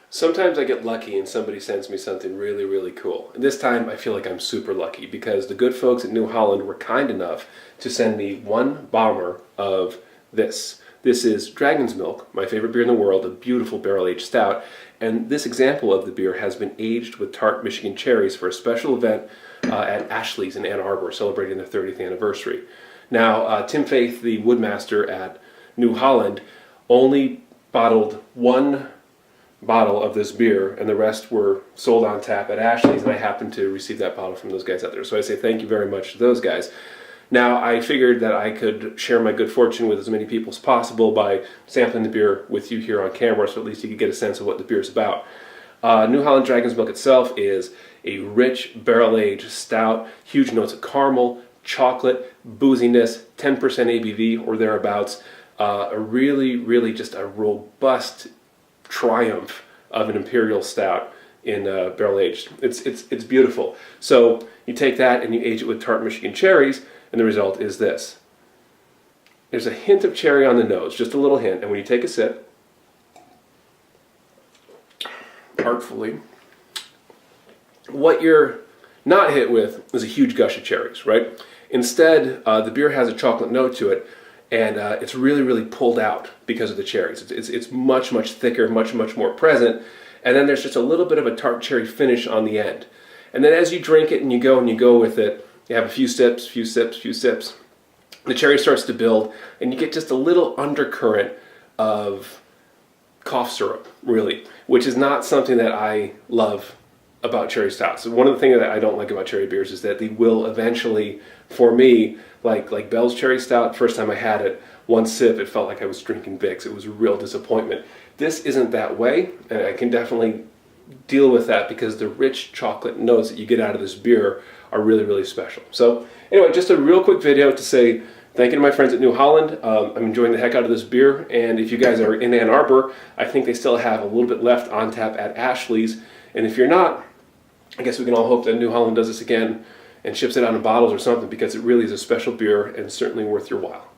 Sometimes I get lucky and somebody sends me something really, really cool. And this time I feel like I'm super lucky because the good folks at New Holland were kind enough to send me one bomber of this. This is Dragon's Milk, my favorite beer in the world, a beautiful barrel-aged stout. And this example of the beer has been aged with tart Michigan cherries for a special event at Ashley's in Ann Arbor, celebrating their 30th anniversary. Now, Tim Faith, the woodmaster at New Holland, only bottled one bottle of this beer, and the rest were sold on tap at Ashley's, and I happened to receive that bottle from those guys out there. So I say thank you very much to those guys. Now, I figured that I could share my good fortune with as many people as possible by sampling the beer with you here on camera, so at least you could get a sense of what the beer's about. New Holland Dragons Milk itself is a rich barrel-aged stout, huge notes of caramel, chocolate, booziness, 10% ABV or thereabouts. A really just a robust triumph of an imperial stout in barrel aged. It's beautiful. So you take that and you age it with tart Michigan cherries, and the result is this. There's a hint of cherry on the nose, just a little hint, and when you take a sip, artfully, what you're not hit with is a huge gush of cherries, right? Instead, the beer has a chocolate note to it, and it's really pulled out because of the cherries. It's much thicker, much more present, and then there's just a little bit of a tart cherry finish on the end. And then as you drink it and you go with it, you have a few sips, the cherry starts to build, and you get just a little undercurrent of cough syrup, really, which is not something that I love about cherry stouts. So one of the things that I don't like about cherry beers is that they will eventually, for me, like Bell's Cherry Stout, first time I had it, one sip, it felt like I was drinking Vicks. It was a real disappointment. This isn't that way, and I can definitely deal with that because the rich chocolate notes that you get out of this beer are really special. So anyway, just a real quick video to say thank you to my friends at New Holland. I'm enjoying the heck out of this beer, and if you guys are in Ann Arbor, I think they still have a little bit left on tap at Ashley's, and if you're not, I guess we can all hope that New Holland does this again and ships it out in bottles or something, because it really is a special beer and certainly worth your while.